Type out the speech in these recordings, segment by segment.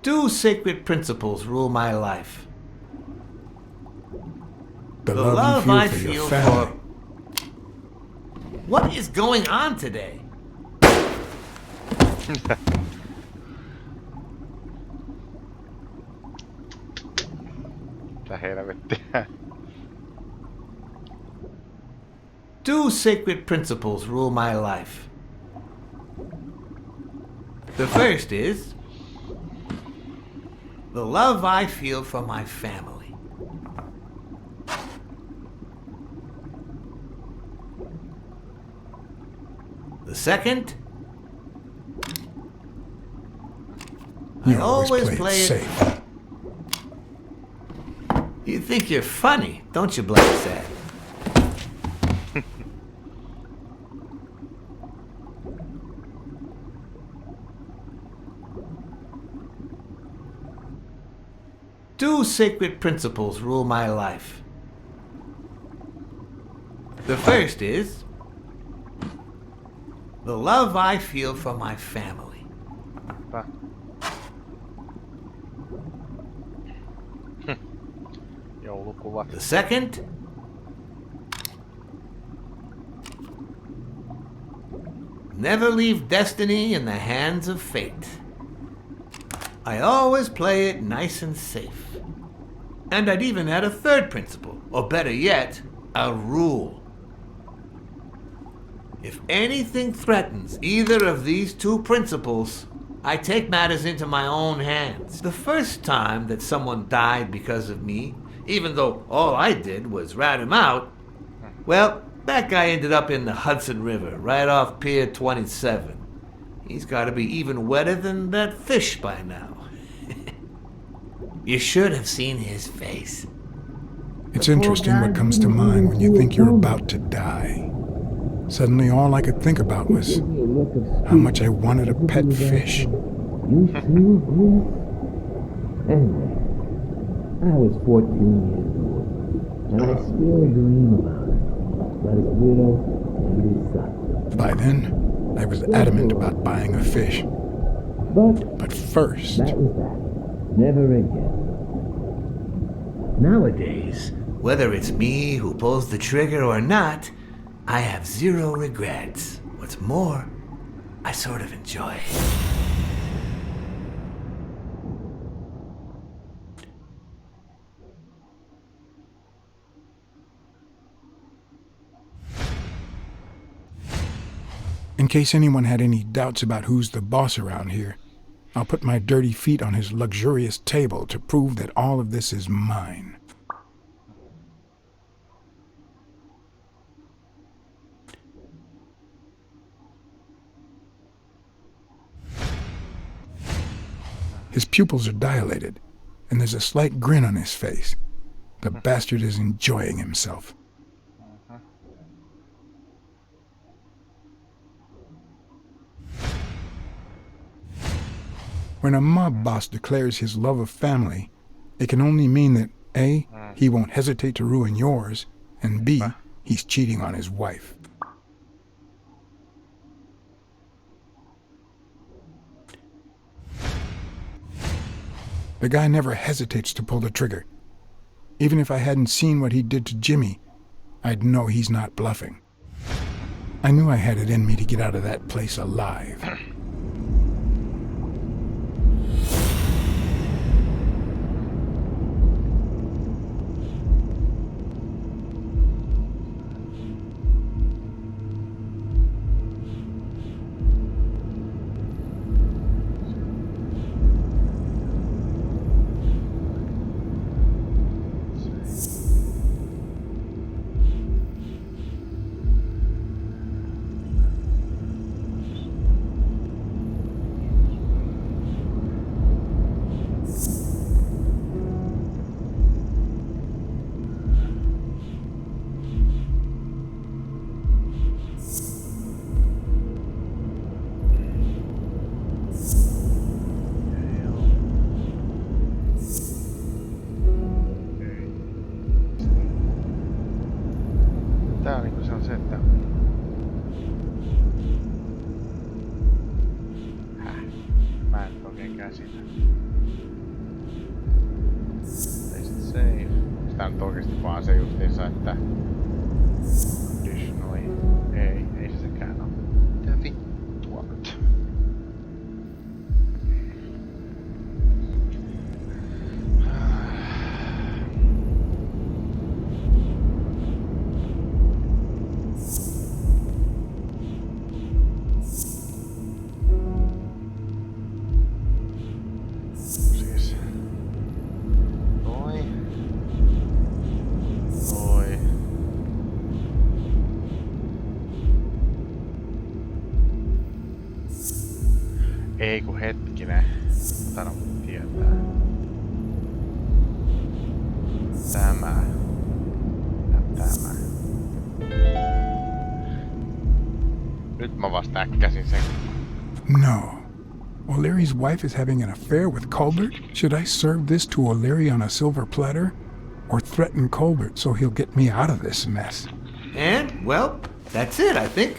Two sacred principles rule my life. The love you feel for your family. What is going on today? Mitä helvettiä? Two sacred principles rule my life. The first is the love I feel for my family. The second, I always play it safe. You think you're funny, don't you, Blacksad? Two sacred principles rule my life. The first is the love I feel for my family. Joulukuvat. The second, never leave destiny in the hands of fate. I always play it nice and safe. And I'd even add a third principle, or better yet, a rule. If anything threatens either of these two principles, I take matters into my own hands. The first time that someone died because of me, even though all I did was rat him out, well, that guy ended up in the Hudson River, right off Pier 27. He's got to be even wetter than that fish by now. You should have seen his face. It's interesting what comes to mind when you think you're about to die. Suddenly all I could think about was how much I wanted a pet fish. You too, Bruce? Anyway, I was 14 years old, and I still dream about it. But his widow and his son. By then, I was adamant about buying a fish. But first... That was that. Never again. Nowadays, whether it's me who pulls the trigger or not, I have zero regrets. What's more, I sort of enjoy it. In case anyone had any doubts about who's the boss around here, I'll put my dirty feet on his luxurious table to prove that all of this is mine. His pupils are dilated, and there's a slight grin on his face. The bastard is enjoying himself. When a mob boss declares his love of family, it can only mean that A, he won't hesitate to ruin yours, and B, he's cheating on his wife. The guy never hesitates to pull the trigger. Even if I hadn't seen what he did to Jimmy, I'd know he's not bluffing. I knew I had it in me to get out of that place alive. tää nyt oikeesti vaan se justiinsa, että... Disney. Ei se sekään oo. Mitä vittua nyt? Siis... Noi. Noi. Ei kun hetkinen. Taidan tietää. Tämä. Ja tämä. Nyt mä vasta äkkäsin sen. No. O'Leary's wife is having an affair with Colbert? Should I serve this to O'Leary on a silver platter? Or threaten Colbert so he'll get me out of this mess? And, well, that's it, I think.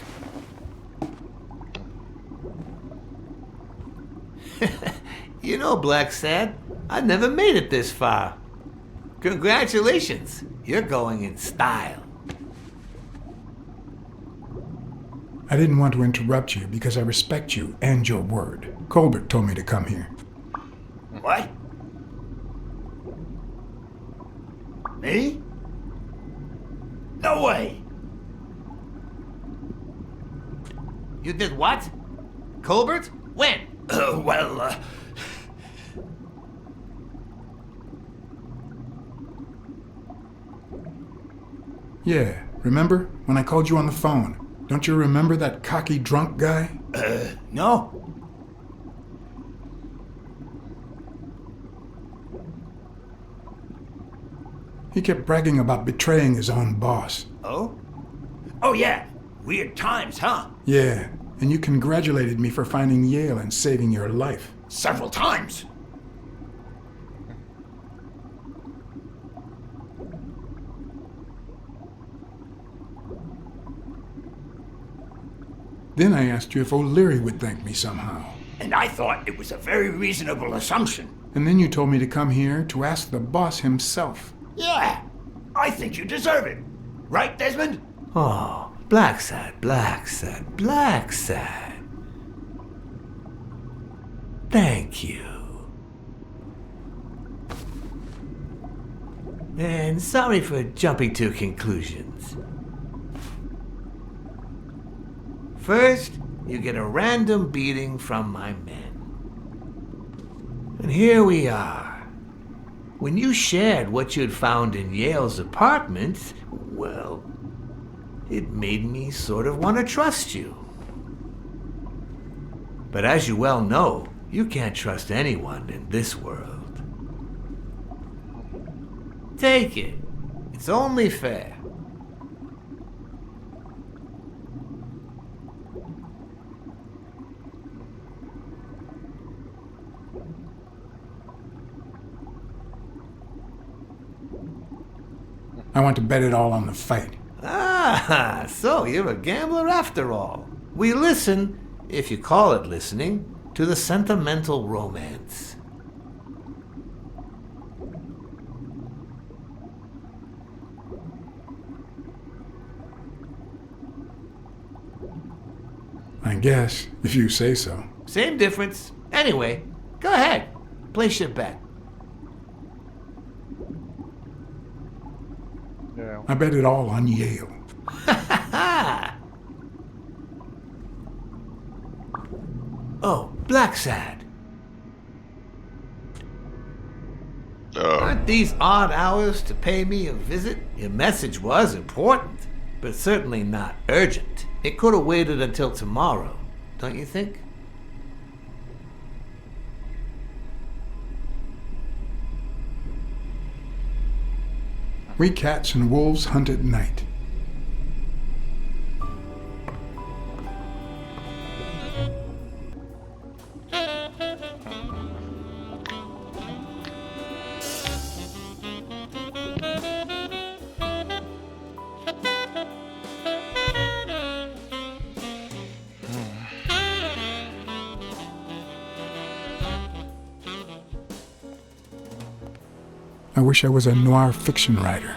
You know, Blacksad, I never made it this far. Congratulations, you're going in style. I didn't want to interrupt you because I respect you and your word. Colbert told me to come here. What? Me? No way! You did what? Colbert? When? Yeah, remember when I called you on the phone? Don't you remember that cocky drunk guy? No. He kept bragging about betraying his own boss. Oh? Oh, yeah. Weird times, huh? Yeah, and you congratulated me for finding Yale and saving your life. Several times. Then I asked you if O'Leary would thank me somehow. And I thought it was a very reasonable assumption. And then you told me to come here to ask the boss himself. Yeah, I think you deserve it. Right, Desmond? Oh, Blacksad, Blacksad, Blacksad. Thank you. And sorry for jumping to conclusions. First, you get a random beating from my men. And here we are. When you shared what you'd found in Yale's apartment, well, it made me sort of want to trust you. But as you well know, you can't trust anyone in this world. Take it. It's only fair. I want to bet it all on the fight. Ah, so you're a gambler after all. We listen, if you call it listening, to the sentimental romance. I guess, if you say so. Same difference. Anyway, go ahead. Place your bet. Yeah. I bet it all on Yale. Oh, Blacksad. Aren't these odd hours to pay me a visit? Your message was important, but certainly not urgent. It could have waited until tomorrow, don't you think? We cats and wolves hunt at night. I wish I was a noir fiction writer.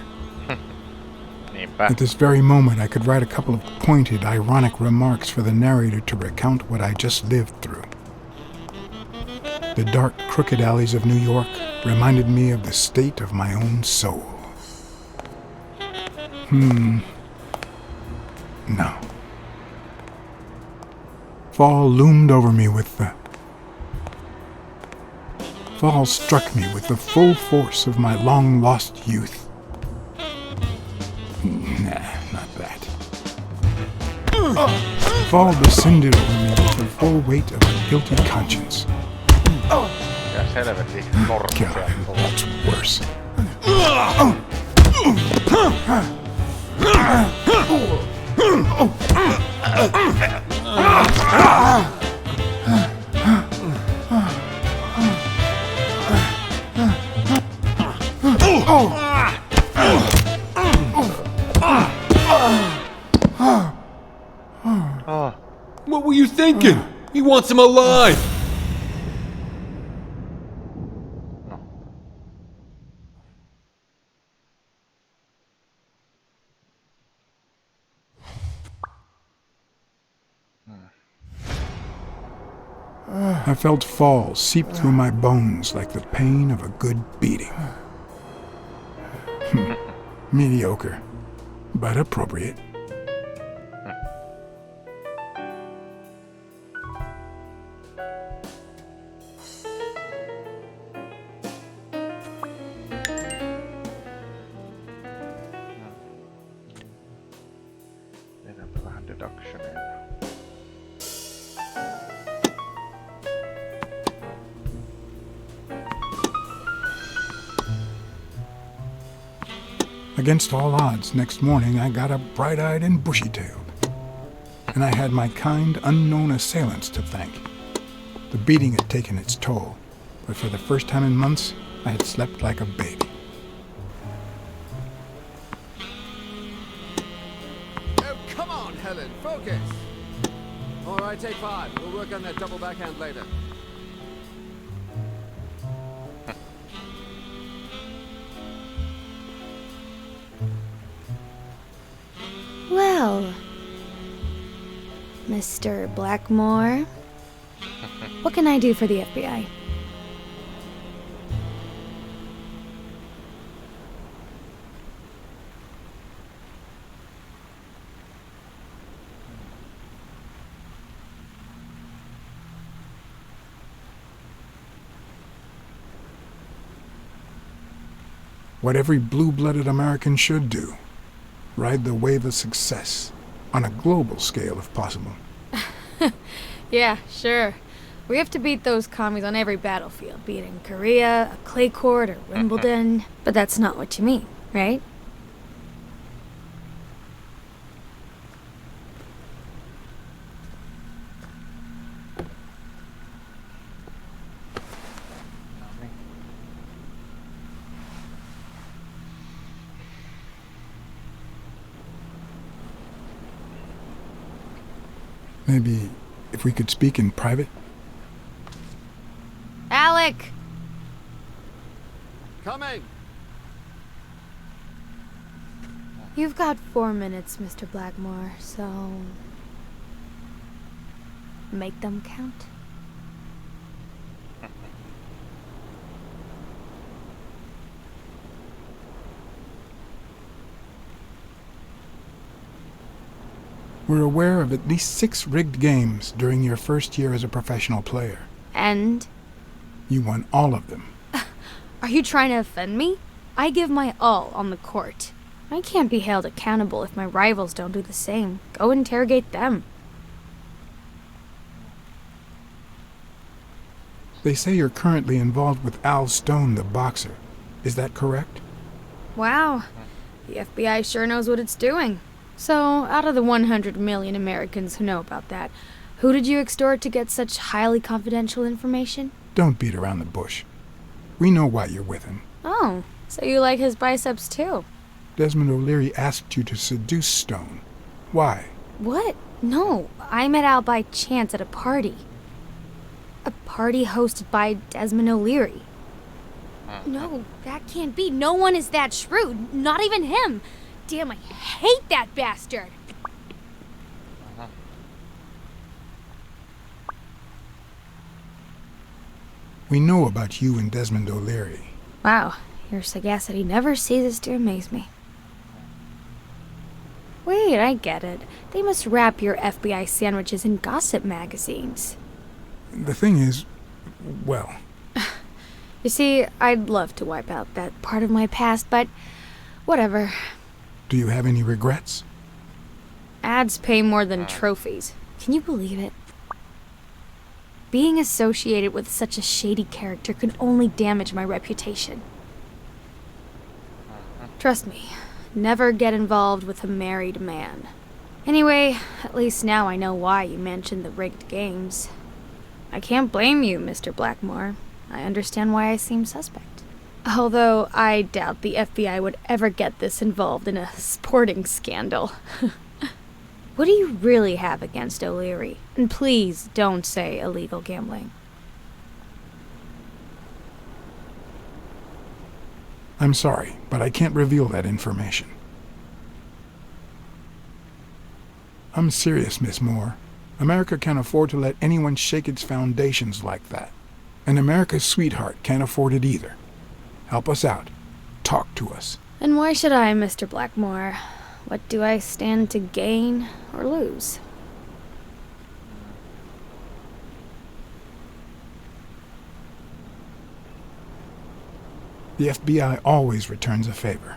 Niinpä. At this very moment, I could write a couple of pointed, ironic remarks for the narrator to recount what I just lived through. The dark, crooked alleys of New York reminded me of the state of my own soul. No. Fall loomed over me with the... Fall struck me with the full force of my long-lost youth. Nah, not that. Fall descended over me with the full weight of a guilty conscience. Ja selvästi sormusia God, tuolla. that's worse. Oh, What were you thinking? He wants him alive! I felt fall seep through my bones like the pain of a good beating. Mediocre, but appropriate. tehdäänpä vähän deductioneita. Against all odds, next morning I got up bright-eyed and bushy-tailed. And I had my kind, unknown assailants to thank. The beating had taken its toll, but for the first time in months, I had slept like a baby. Oh, come on, Helen, focus! All right, take 5. We'll work on that double backhand later. Well, Mr. Blackmore, what can I do for the FBI? What every blue-blooded American should do. Ride the wave of success, on a global scale if possible. Yeah, sure. We have to beat those commies on every battlefield, be it in Korea, a clay court, or Wimbledon. But that's not what you mean, right? Maybe if we could speak in private? Alec! Coming! You've got 4 minutes, Mr. Blackmore, so... make them count. We're aware of at least 6 rigged games during your first year as a professional player. And? You won all of them. Are you trying to offend me? I give my all on the court. I can't be held accountable if my rivals don't do the same. Go interrogate them. They say you're currently involved with Al Stone, the boxer. Is that correct? Wow. The FBI sure knows what it's doing. So, out of the 100 million Americans who know about that, who did you extort to get such highly confidential information? Don't beat around the bush. We know why you're with him. Oh, so you like his biceps too? Desmond O'Leary asked you to seduce Stone. Why? What? No, I met Al by chance at a party. A party hosted by Desmond O'Leary. No, that can't be. No one is that shrewd. Not even him. Damn, I hate that bastard. We know about you and Desmond O'Leary. Wow, your sagacity never ceases to amaze me. Wait, I get it. They must wrap your FBI sandwiches in gossip magazines. The thing is, well... You see, I'd love to wipe out that part of my past, but whatever. Do you have any regrets? Ads pay more than trophies. Can you believe it? Being associated with such a shady character could only damage my reputation. Trust me, never get involved with a married man. Anyway, at least now I know why you mentioned the rigged games. I can't blame you, Mr. Blackmore. I understand why I seem suspect. Although I doubt the FBI would ever get this involved in a sporting scandal. What do you really have against O'Leary? And please don't say illegal gambling. I'm sorry, but I can't reveal that information. I'm serious, Miss Moore. America can't afford to let anyone shake its foundations like that. And America's sweetheart can't afford it either. Help us out. Talk to us. And why should I, Mr. Blackmore? What do I stand to gain or lose? The FBI always returns a favor.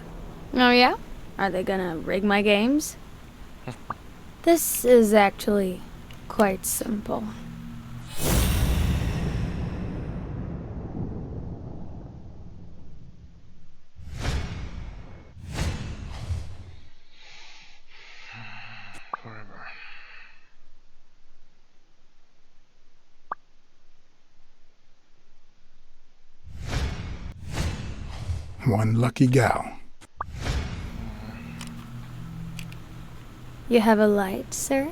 Oh yeah? Are they gonna rig my games? This is actually quite simple. Forever. One lucky gal. You have a light, sir?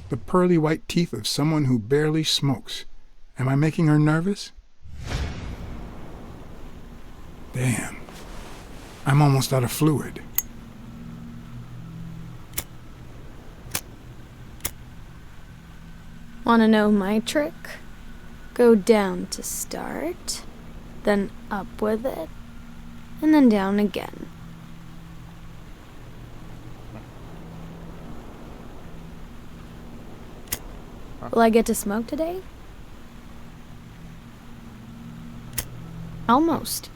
The pearly white teeth of someone who barely smokes. Am I making her nervous? Damn. I'm almost out of fluid. Wanna know my trick? Go down to start, then up with it, and then down again. Will I get to smoke today? Almost.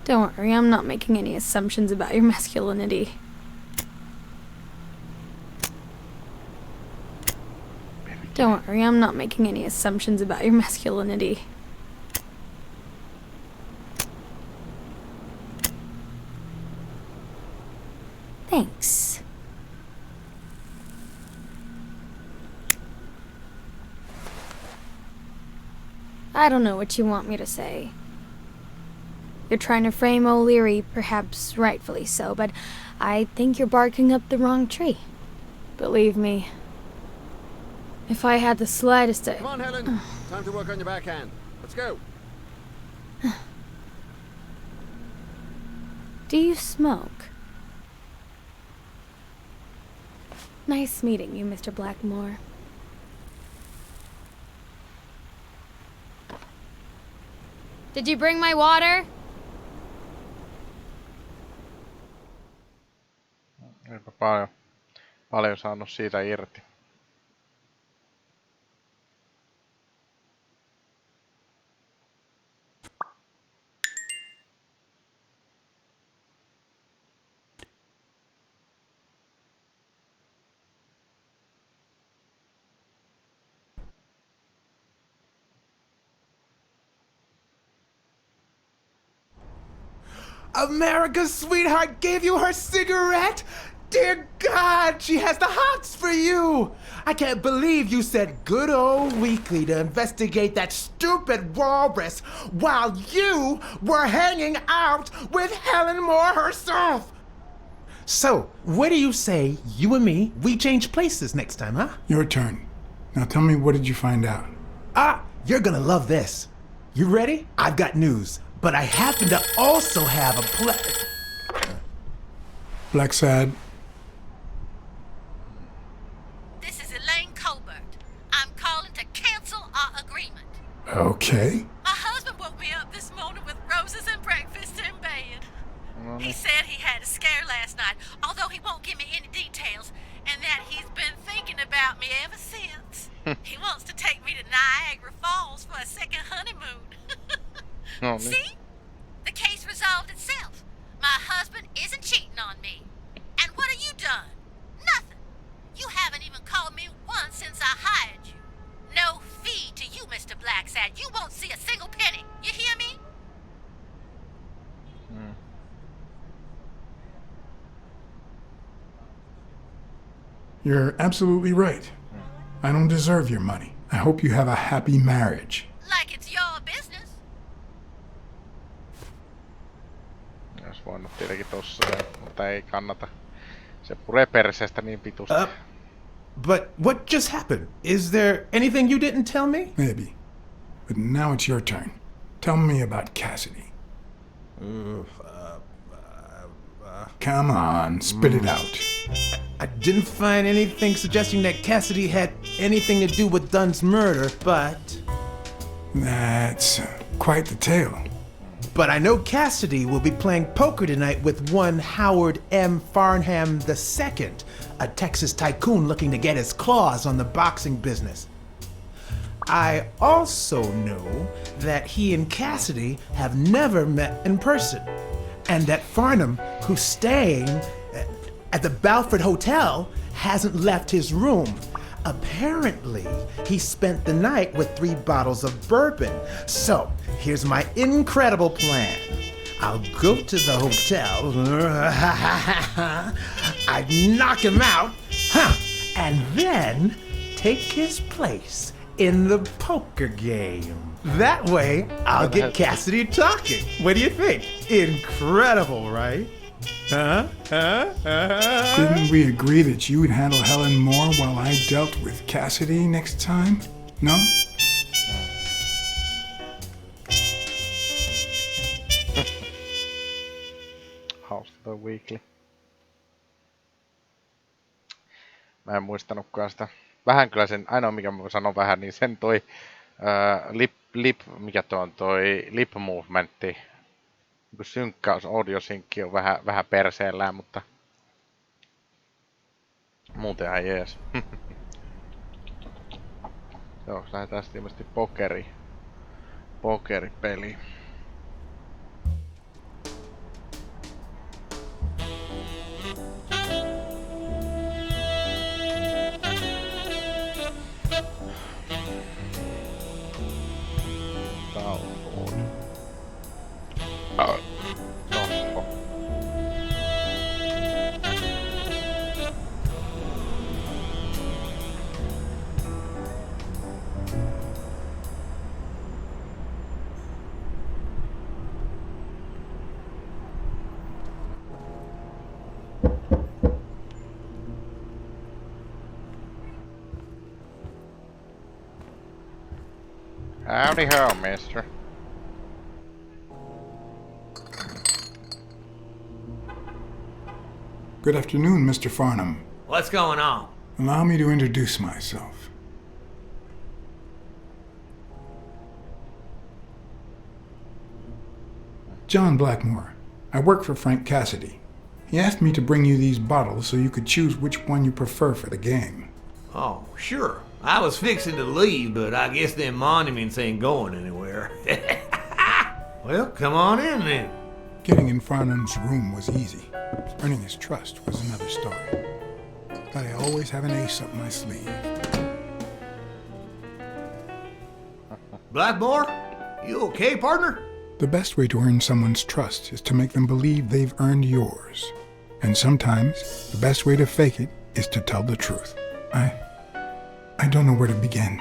Don't worry, I'm not making any assumptions about your masculinity. Don't worry, I'm not making any assumptions about your masculinity. Thanks. I don't know what you want me to say. You're trying to frame O'Leary, perhaps rightfully so, but I think you're barking up the wrong tree. Believe me, if I had the slightest... Come on, Helen. Time to work on your backhand. Let's go. Do you smoke? Nice meeting you, Mr. Blackmore. Did you bring my water? Eipä paljon saanut siitä irti. America's sweetheart gave you her cigarette? Dear God, she has the hots for you! I can't believe you said good old Weekly to investigate that stupid walrus while you were hanging out with Helen Moore herself! So, what do you say, you and me, we change places next time, huh? Your turn. Now tell me, what did you find out? You're gonna love this. You ready? I've got news, but I happen to also have a Blacksad. This is Elaine Colbert. I'm calling to cancel our agreement. Okay. My husband woke me up this morning with roses and breakfast in bed. He said he had a scare last night, although he won't give me any details, and that he's been thinking about me ever since. He wants to take me to Niagara Falls for a second honeymoon. See? The case resolved itself. My husband isn't cheating on me. And what have you done? Nothing. You haven't even called me once since I hired you. No fee to you, Mr. Blacksad. You won't see a single penny. You hear me? You're absolutely right. I don't deserve your money. I hope you have a happy marriage. Like it's your business. Olisi voinut tietenkin tossa, mutta ei kannata. Se puree perseestä niin pitusti. But what just happened? Is there anything you didn't tell me? Maybe. But now it's your turn. Tell me about Cassidy. Come on, spit it out. I didn't find anything suggesting that Cassidy had anything to do with Dunn's murder, but... That's quite the tale. But I know Cassidy will be playing poker tonight with one Howard M. Farnham II, a Texas tycoon looking to get his claws on the boxing business. I also know that he and Cassidy have never met in person, and that Farnham, who's staying at the Balford Hotel, hasn't left his room. Apparently, he spent the night with 3 bottles of bourbon. So, here's my incredible plan. I'll go to the hotel, I'd knock him out, and then take his place in the poker game. That way, I'll get Cassidy talking. What do you think? Incredible, right? Didn't we agree that you would handle Helen Moore while I dealt with Cassidy next time? No? House the Weekly. Mä en muistanutkaan sitä. Vähän kyllä sen, ainoa mikä mä sanon vähän, niin sen toi mikä tuo on toi lip movementti. Synkkaus, audiosynkki on vähän perseellään, mutta muuten ihan jees. Joo, lähdetään sitten ilmeisesti pokeripeliin. Howdy ho, mister. Good afternoon, Mr. Farnham. What's going on? Allow me to introduce myself. John Blackmore. I work for Frank Cassidy. He asked me to bring you these bottles so you could choose which one you prefer for the game. Oh, sure. I was fixing to leave, but I guess them monuments ain't going anywhere. Well, come on in then. Getting in Farnham's room was easy. Earning his trust was another story. But I always have an ace up my sleeve. Blackmore, you okay, partner? The best way to earn someone's trust is to make them believe they've earned yours. And sometimes the best way to fake it is to tell the truth. I don't know where to begin.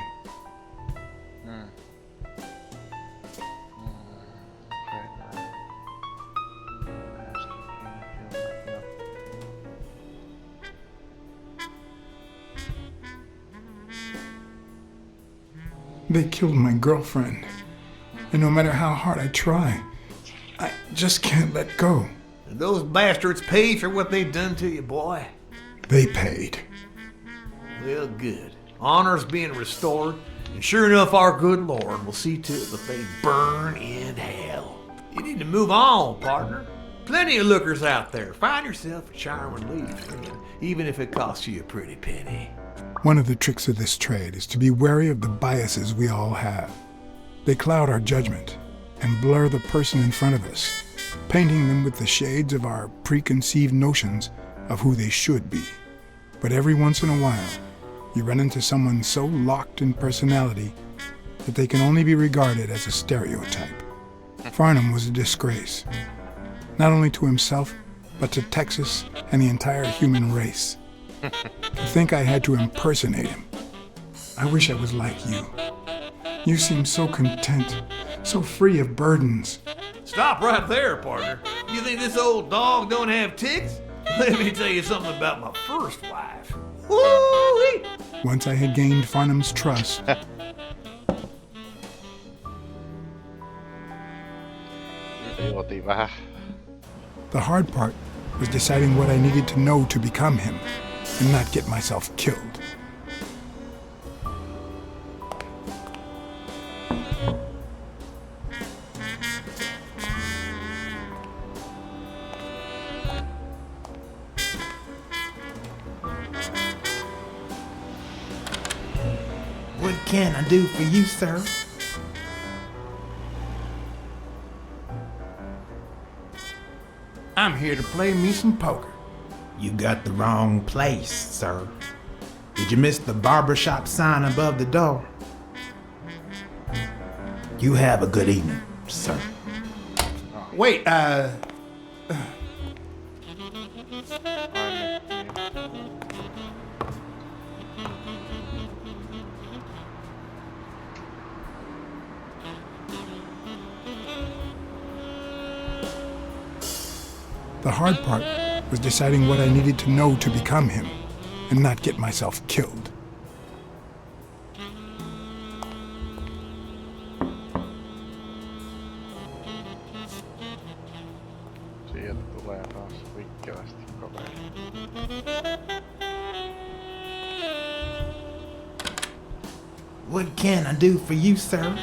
They killed my girlfriend. And no matter how hard I try, I just can't let go. And those bastards paid for what they done to you, boy. They paid. Well, good. Honor's being restored, and sure enough, our good Lord will see to it that they burn in hell. You need to move on, partner. Plenty of lookers out there. Find yourself a charming lady, friend, even if it costs you a pretty penny. One of the tricks of this trade is to be wary of the biases we all have. They cloud our judgment and blur the person in front of us, painting them with the shades of our preconceived notions of who they should be. But every once in a while, you run into someone so locked in personality that they can only be regarded as a stereotype. Farnham was a disgrace, not only to himself, but to Texas and the entire human race. To think I had to impersonate him. I wish I was like you. You seem so content, so free of burdens. Stop right there, partner. You think this old dog don't have ticks? Let me tell you something about my first wife. Woo-wee! Once I had gained Farnham's trust, Juotiin vähän. the hard part was deciding what I needed to know to become him and not get myself killed. What can I do for you, sir? I'm here to play me some poker. You got the wrong place, sir. Did you miss the barbershop sign above the door? You have a good evening, sir. Wait, The hard part was deciding what I needed to know to become him and not get myself killed. Sieltä tulee taas vikkelästi kaveri. What can I do for you, sir?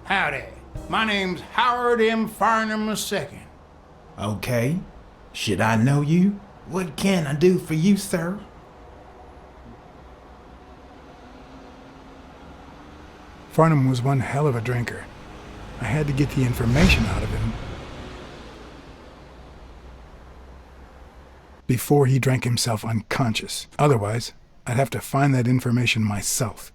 howdy. My name's Howard M. Farnham II. Okay. Should I know you? What can I do for you, sir? Farnham was one hell of a drinker. I had to get the information out of him before he drank himself unconscious. Otherwise, I'd have to find that information myself.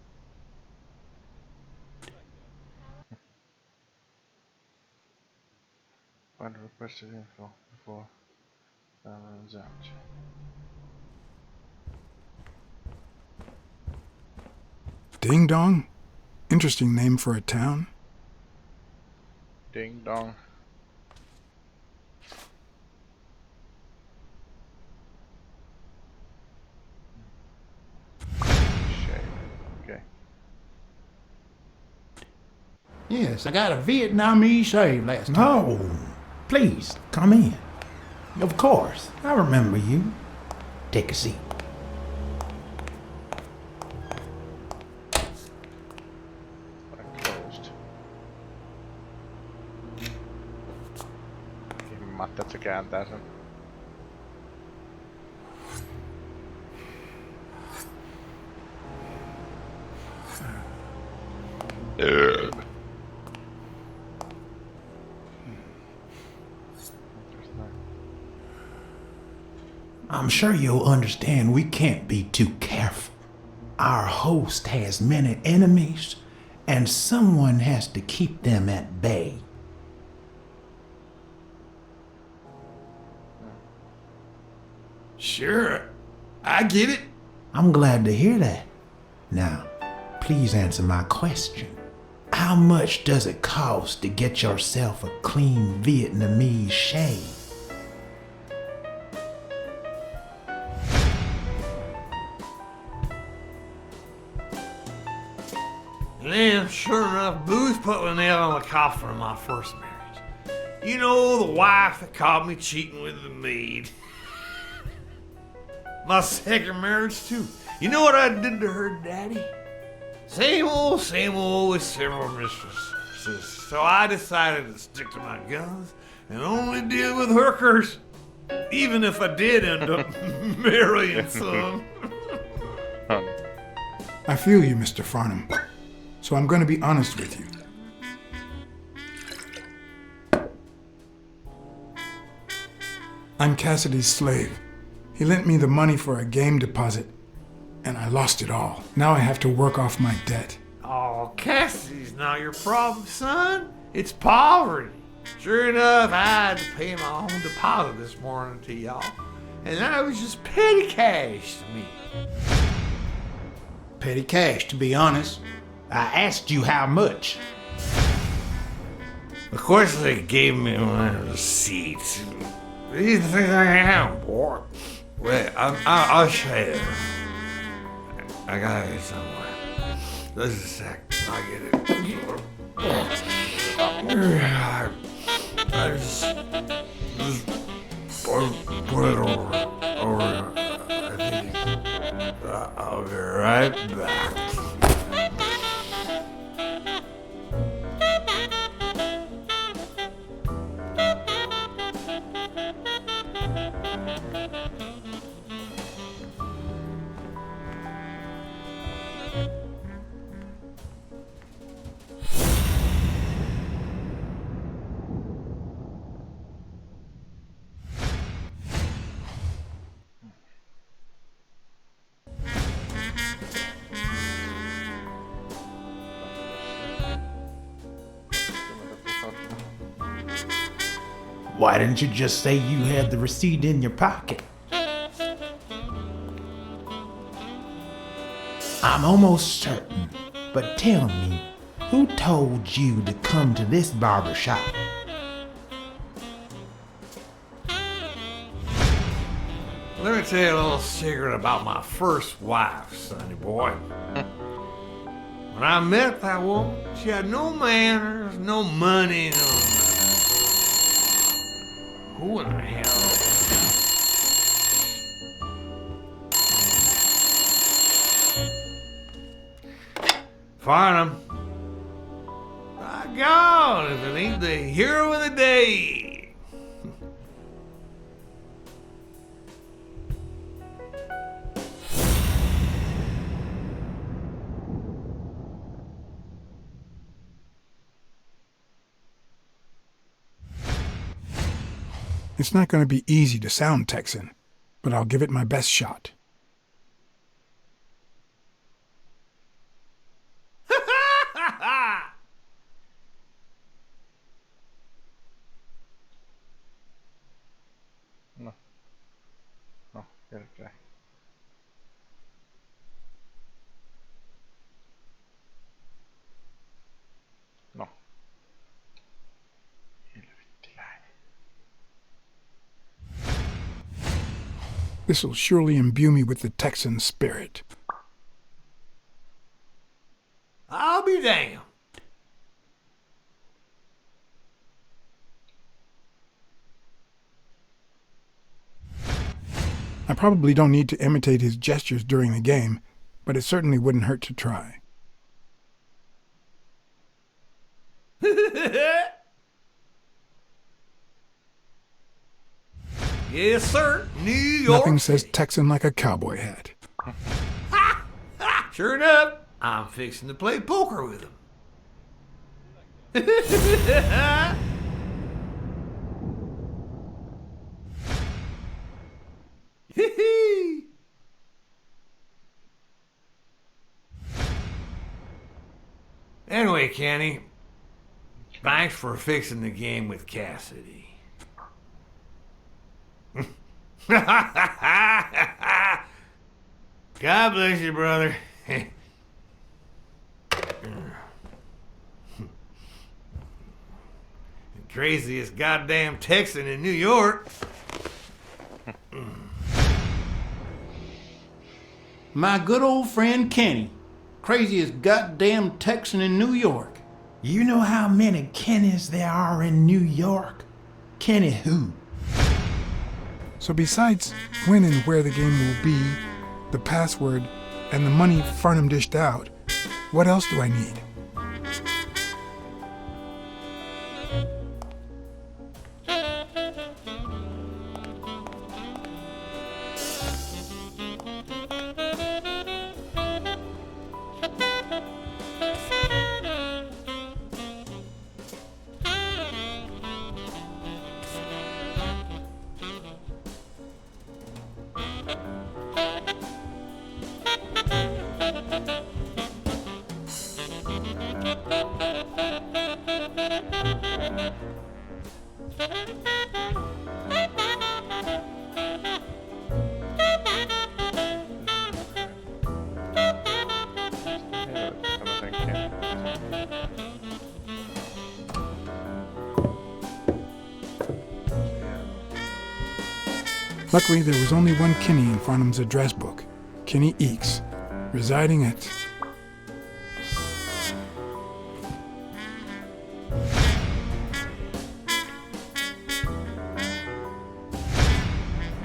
Find a requested info before runs out. Ding Dong? Interesting name for a town. Ding dong. Shame. Okay. Yes, I got a Vietnamese slave last time. Oh, please, come in. Of course, I remember you. Take a seat. Closed. Mä ajattelin, että se kääntää sen. I'm sure you'll understand we can't be too careful. Our host has many enemies, and someone has to keep them at bay. Sure, I get it. I'm glad to hear that. Now, please answer my question. How much does it cost to get yourself a clean Vietnamese shave? And sure enough, Booth put the nail on the coffin of my first marriage. You know, the wife that caught me cheating with the maid. My second marriage, too. You know what I did to her daddy? Same old with several mistresses. So I decided to stick to my guns and only deal with hookers. Even if I did end up marrying some. I feel you, Mr. Farnham. So I'm going to be honest with you. I'm Cassidy's slave. He lent me the money for a game deposit, and I lost it all. Now I have to work off my debt. Oh, Cassidy's not your problem, son. It's poverty. Sure enough, I had to pay my own deposit this morning to y'all. And that was just petty cash to me. Petty cash, to be honest. I asked you how much. Of course, they gave me one of the receipts. These things I am, boy. Wait, I'll show you. I got it somewhere. Just a sec. I'll get it. I just put it over. I think I'll be right back. Why didn't you just say you had the receipt in your pocket? I'm almost certain, but tell me, who told you to come to this barber shop? Let me tell you a little secret about my first wife, sonny boy. When I met that woman, she had no manners, no money, no nothing. Who in the hell? Farnham. By God, if it ain't the hero of the day. It's not going to be easy to sound Texan, but I'll give it my best shot. No. No, kerkeä. No. Helvettiläinen. This'll surely imbue me with the Texan spirit. I'll be damned. I probably don't need to imitate his gestures during the game, but it certainly wouldn't hurt to try. Yes, sir. New York. Nothing says Texan like a cowboy hat. Sure enough, I'm fixing to play poker with him. Anyway, Kenny, thanks for fixing the game with Cassidy. God bless you, brother. Craziest goddamn Texan in New York. My good old friend Kenny. Craziest goddamn Texan in New York. You know how many Kennys there are in New York? Kenny who? So besides when and where the game will be, the password, and the money Farnham dished out, what else do I need? Luckily, there was only one Kinney in Farnham's address book, Kinney Eakes, residing at...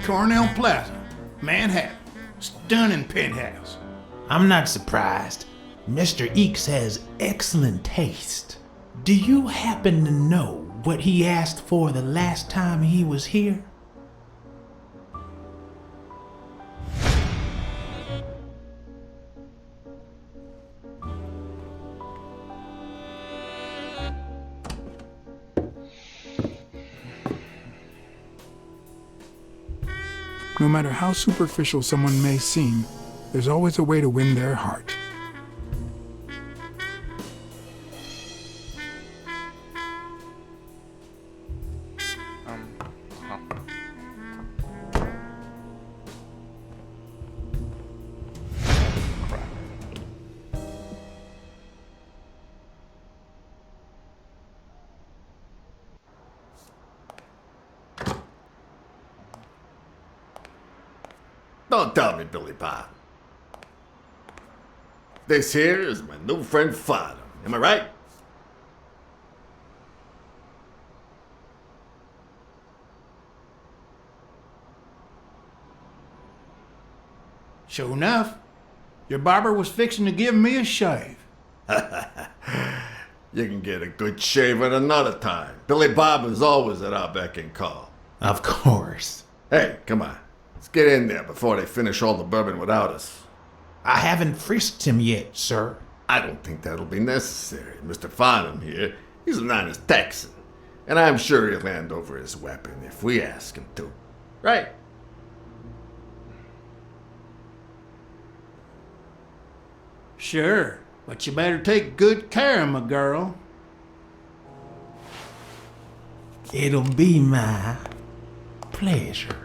Cornell Plaza, Manhattan. Stunning penthouse. I'm not surprised. Mr. Eakes has excellent taste. Do you happen to know what he asked for the last time he was here? No matter how superficial someone may seem, there's always a way to win their heart. Don't tell me, Billy Bob. This here is my new friend Farnham. Am I right? Sure enough, your barber was fixing to give me a shave. You can get a good shave at another time. Billy Bob is always at our beck and call. Of course. Hey, come on. Let's get in there before they finish all the bourbon without us. I haven't frisked him yet, sir. I don't think that'll be necessary. Mr. Farnham here, he's an honest Texan. And I'm sure he'll hand over his weapon if we ask him to. Right? Sure, but you better take good care of my girl. It'll be my pleasure.